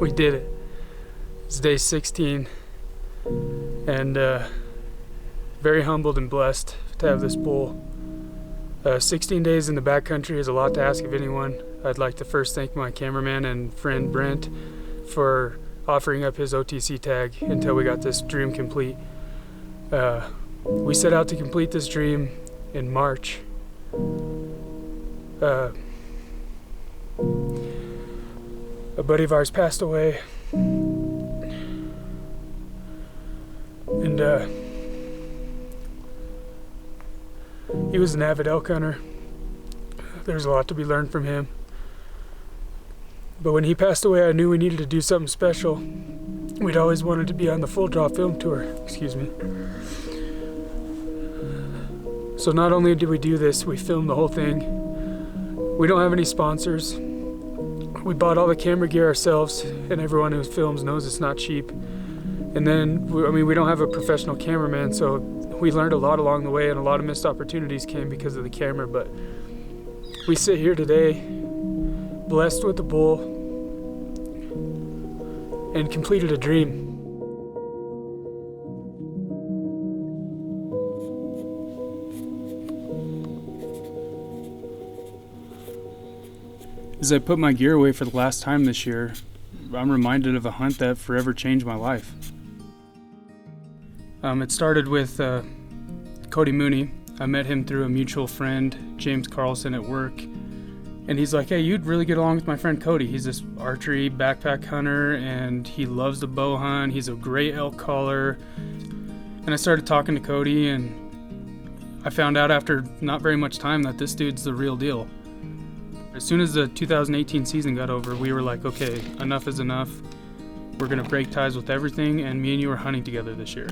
We did it. It's day 16, and very humbled and blessed to have this bull. 16 days in the backcountry is a lot to ask of anyone. I'd like to first thank my cameraman and friend Brent for offering up his OTC tag until we got this dream complete. We set out to complete this dream in March. A buddy of ours passed away, and he was an avid elk hunter. There's a lot to be learned from him. But when he passed away, I knew we needed to do something special. We'd always wanted to be on the full draw film tour. Excuse me. So not only did we do this, we filmed the whole thing. We don't have any sponsors. We bought all the camera gear ourselves, and everyone who films knows it's not cheap. And then, we don't have a professional cameraman, so we learned a lot along the way, and a lot of missed opportunities came because of the camera. But we sit here today, blessed with the bull, and completed a dream. As I put my gear away for the last time this year, I'm reminded of a hunt that forever changed my life. It started with Cody Mooney. I met him through a mutual friend, James Carlson, at work. And he's like, hey, you'd really get along with my friend Cody. He's this archery backpack hunter, and he loves the bow hunt. He's a great elk caller. And I started talking to Cody, and I found out after not very much time that this dude's the real deal. As soon as the 2018 season got over, we were like, okay, enough is enough. We're gonna break ties with everything, and me and you are hunting together this year.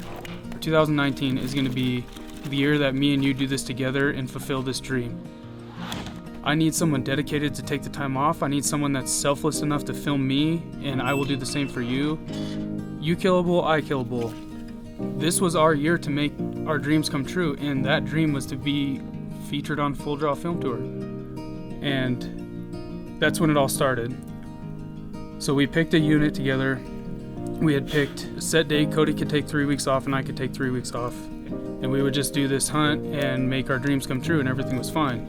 2019 is gonna be the year that me and you do this together and fulfill this dream. I need someone dedicated to take the time off. I need someone that's selfless enough to film me, and I will do the same for you. You kill a bull, I kill a bull. This was our year to make our dreams come true, and that dream was to be featured on Full Draw Film Tour. And that's when it all started. So we picked a unit together. We had picked a set date. Cody could take 3 weeks off and I could take 3 weeks off. And we would just do this hunt and make our dreams come true, and everything was fine.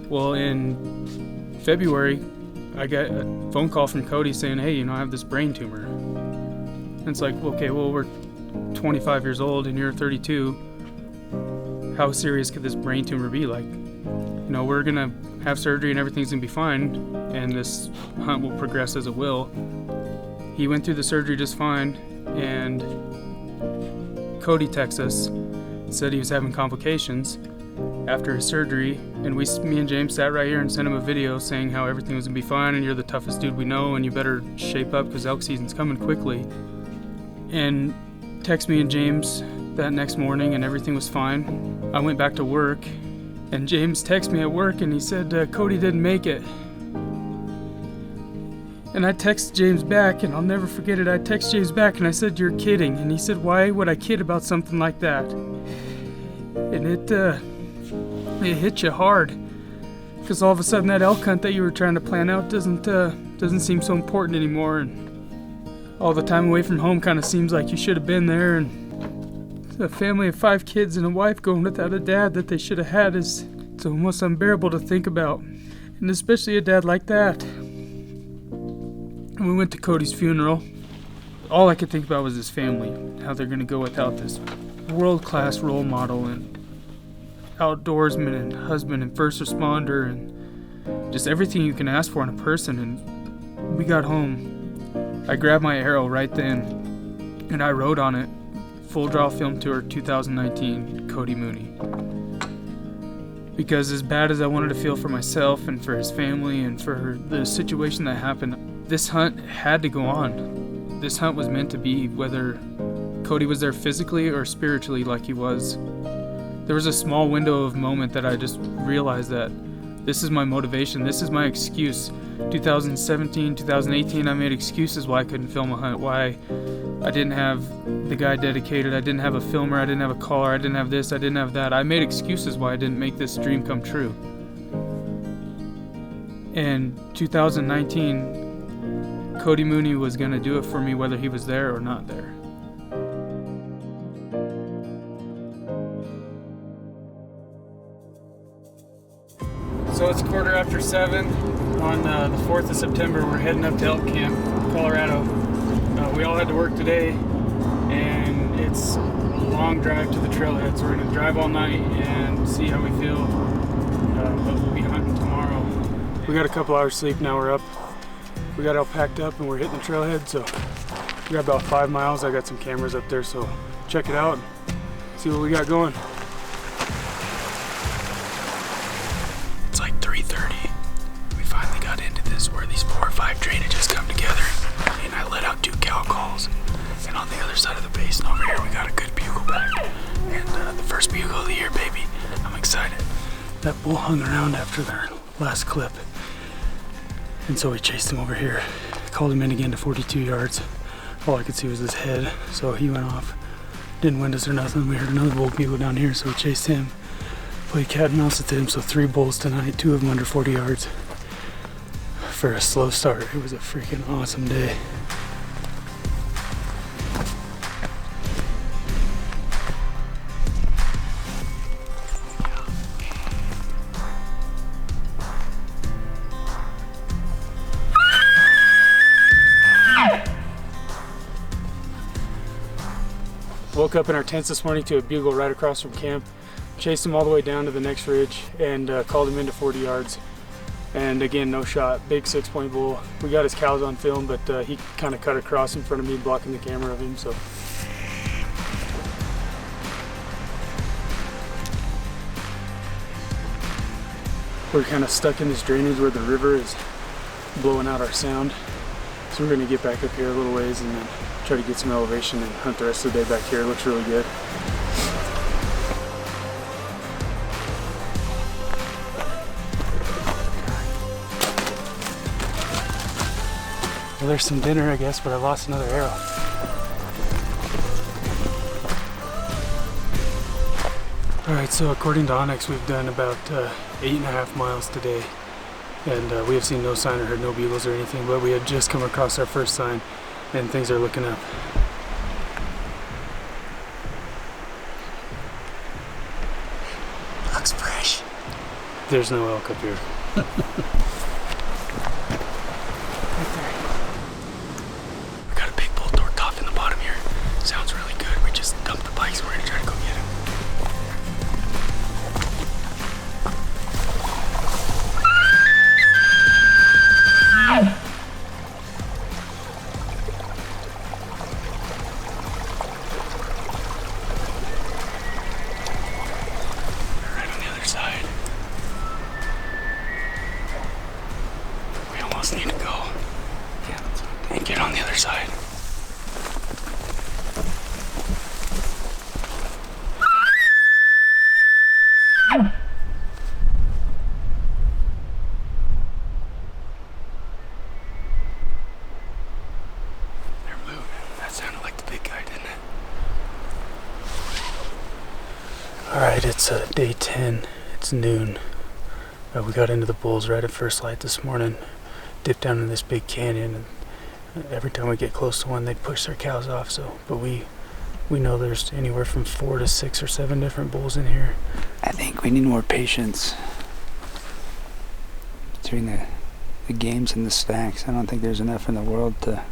Well, in February, I got a phone call from Cody saying, hey, I have this brain tumor. And it's like, okay, well, we're 25 years old and you're 32. How serious could this brain tumor be? Like, we're gonna have surgery and everything's gonna be fine, and this hunt will progress as it will. He went through the surgery just fine, and Cody texted us, said he was having complications after his surgery, and me and James sat right here and sent him a video saying how everything was gonna be fine, and you're the toughest dude we know, and you better shape up because elk season's coming quickly. And text me and James that next morning, and everything was fine. I went back to work, and James texted me at work, and he said, Cody didn't make it. And I texted James back, and I'll never forget it. I texted James back, and I said, you're kidding. And he said, why would I kid about something like that? And it hit you hard, because all of a sudden that elk hunt that you were trying to plan out doesn't seem so important anymore, and all the time away from home kind of seems like you should have been there, and a family of 5 kids and a wife going without a dad that they should have had it's almost unbearable to think about, and especially a dad like that. And we went to Cody's funeral. All I could think about was his family, how they're going to go without this world-class role model and outdoorsman and husband and first responder and just everything you can ask for in a person. And we got home. I grabbed my arrow right then, and I wrote on it, Full Draw Film Tour 2019, Cody Mooney. Because as bad as I wanted to feel for myself and for his family and for the situation that happened, this hunt had to go on. This hunt was meant to be, whether Cody was there physically or spiritually like he was. There was a small window of moment that I just realized that this is my motivation, this is my excuse. 2017, 2018, I made excuses why I couldn't film a hunt, why I didn't have the guy dedicated, I didn't have a filmer, I didn't have a caller, I didn't have this, I didn't have that. I made excuses why I didn't make this dream come true. And 2019, Cody Mooney was going to do it for me whether he was there or not there. So it's 7:15 on the 4th of September. We're heading up to Elk Camp, Colorado. We all had to work today, and it's a long drive to the trailhead, so we're going to drive all night and see how we feel, but we'll be hunting tomorrow. We got a couple hours sleep, now we're up. We got it all packed up and we're hitting the trailhead, so we got about 5 miles. I got some cameras up there, so check it out and see what we got going. It's like 3:30. We finally got into this where these 4 or 5 drainages come together, and I let out 2 cow calls. And on the other side of the basin over here, we got a good bugle back. And the first bugle of the year, baby. I'm excited. That bull hung around after their last clip. And so we chased him over here. Called him in again to 42 yards. All I could see was his head, so he went off. Didn't wind us or nothing. We heard another bull bugle down here, so we chased him. Played cat and mouse with him, so 3 bulls tonight, 2 of them under 40 yards. For a slow start, it was a freaking awesome day. Woke up in our tents this morning to a bugle right across from camp. Chased him all the way down to the next ridge and called him into 40 yards. And again, no shot, big 6-point bull. We got his cows on film, but he kind of cut across in front of me, blocking the camera of him, so. We're kind of stuck in this drainage where the river is blowing out our sound. So we're gonna get back up here a little ways and then try to get some elevation and hunt the rest of the day back here. It looks really good. Well, there's some dinner, I guess, but I lost another arrow. All right, so according to Onyx, we've done about 8.5 miles today. And we have seen no sign or heard no bugles or anything, but we had just come across our first sign and things are looking up. Looks fresh. There's no elk up here. Right there. We got a big bull torqued off in the bottom here. Sounds really good. We just dumped the bikes. We're gonna try to go get him. Need to go. Yeah, and get on the other side. They're moving. That sounded like the big guy, didn't it? Alright, it's day 10. It's noon. We got into the bulls right at first light this morning. Dipped down in this big canyon, and every time we get close to one, they'd push their cows off. So, but we know there's anywhere from 4 to 6 or 7 different bulls in here. I think we need more patience between the games and the stacks. I don't think there's enough in the world to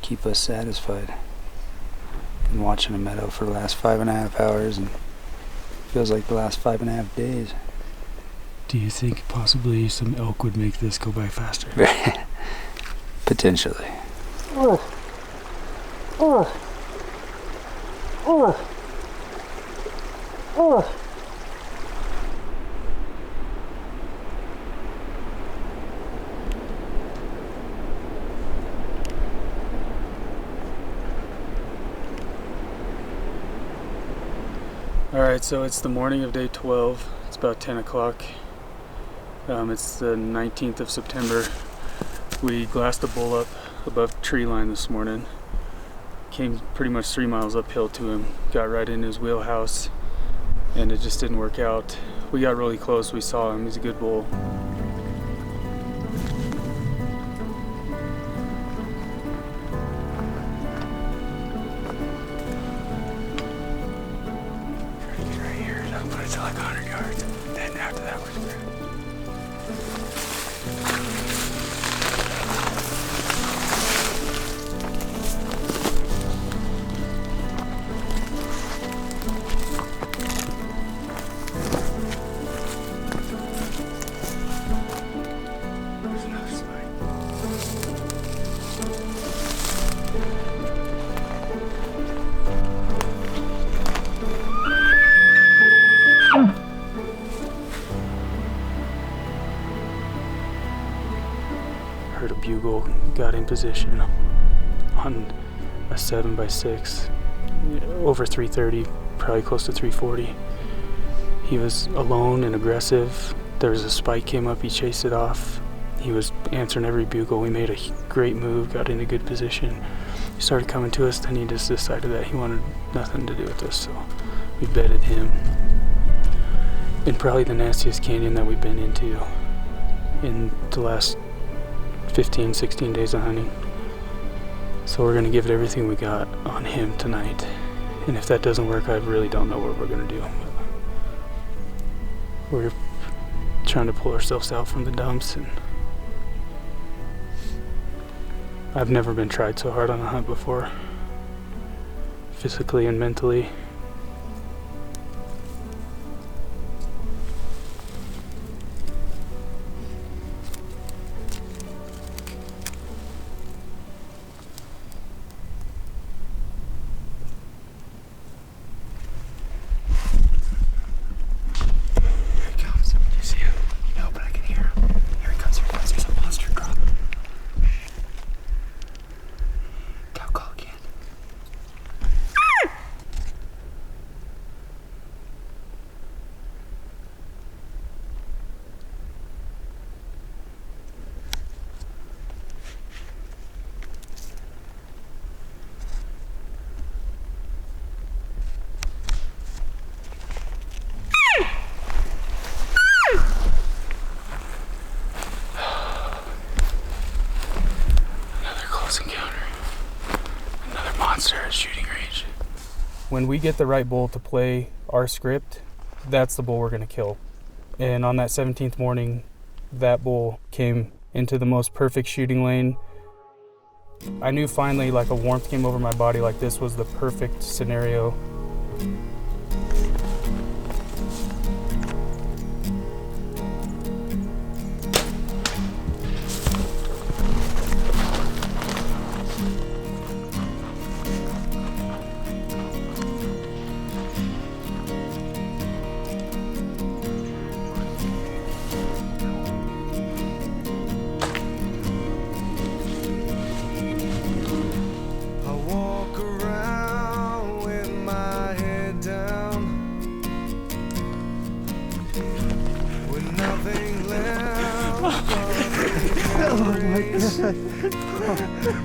keep us satisfied. Been watching a meadow for the last 5.5 hours, and feels like the last 5.5 days. Do you think possibly some elk would make this go by faster? Potentially. Alright, so it's the morning of day 12. It's about 10 o'clock. It's the 19th of September. We glassed a bull up above the tree line this morning. Came pretty much 3 miles uphill to him. Got right in his wheelhouse, and it just didn't work out. We got really close. We saw him. He's a good bull. yards. Then after that was great. There's another spike. Heard a bugle, got in position on a 7x6, over 330, probably close to 340. He was alone and aggressive. There was a spike came up, he chased it off. He was answering every bugle. We made a great move, got in a good position. He started coming to us, then he just decided that he wanted nothing to do with us, so we bedded him in probably the nastiest canyon that we've been into in the last 15, 16 days of hunting. So we're gonna give it everything we got on him tonight. And if that doesn't work, I really don't know what we're gonna do. We're trying to pull ourselves out from the dumps, and I've never been tried so hard on a hunt before, physically and mentally. Shooting range. When we get the right bull to play our script, that's the bull we're gonna kill. And on that 17th morning, that bull came into the most perfect shooting lane. I knew finally, like, a warmth came over my body, like this was the perfect scenario.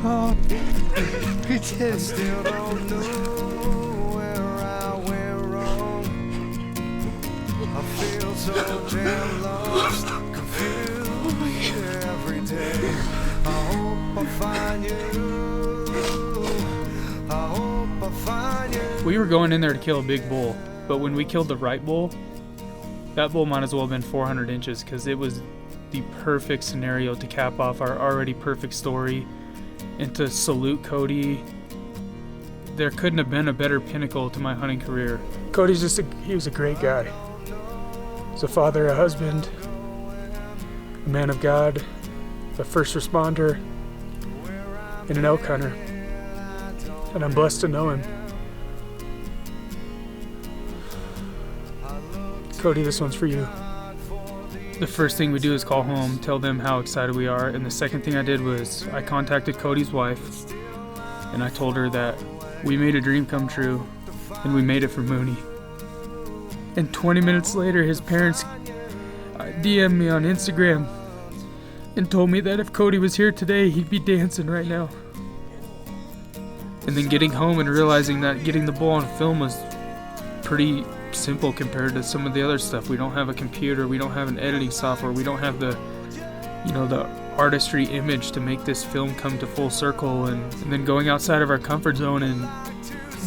Oh, we did. I still don't know where I went wrong. I feel so damn lost, confused every day. I hope I find you. I hope I find you. We were going in there to kill a big bull, but when we killed the right bull, that bull might as well have been 400 inches because it was the perfect scenario to cap off our already perfect story and to salute Cody. There couldn't have been a better pinnacle to my hunting career. Cody's he was a great guy. He's a father, a husband, a man of God, a first responder, and an elk hunter. And I'm blessed to know him. Cody, this one's for you. The first thing we do is call home, tell them how excited we are, and the second thing I did was I contacted Cody's wife, and I told her that we made a dream come true, and we made it for Mooney. And 20 minutes later, his parents DM'd me on Instagram and told me that if Cody was here today, he'd be dancing right now. And then getting home and realizing that getting the bull on film was pretty simple compared to some of the other stuff. We don't have a computer, we don't have an editing software, we don't have the artistry image to make this film come to full circle, and then going outside of our comfort zone and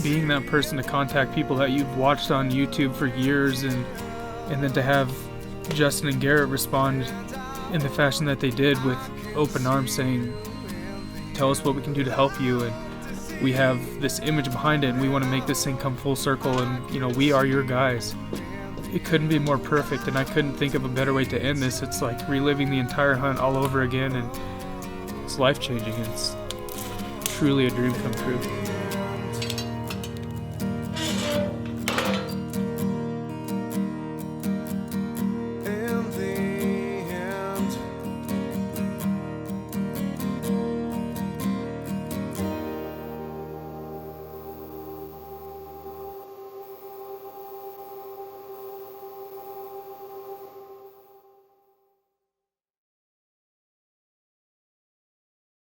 being that person to contact people that you've watched on YouTube for years and And then to have Justin and Garrett respond in the fashion that they did, with open arms, saying, tell us what we can do to help you, and we have this image behind it, and we want to make this thing come full circle, and, you know, we are your guys. It couldn't be more perfect, and I couldn't think of a better way to end this. It's like reliving the entire hunt all over again, and it's life-changing. It's truly a dream come true.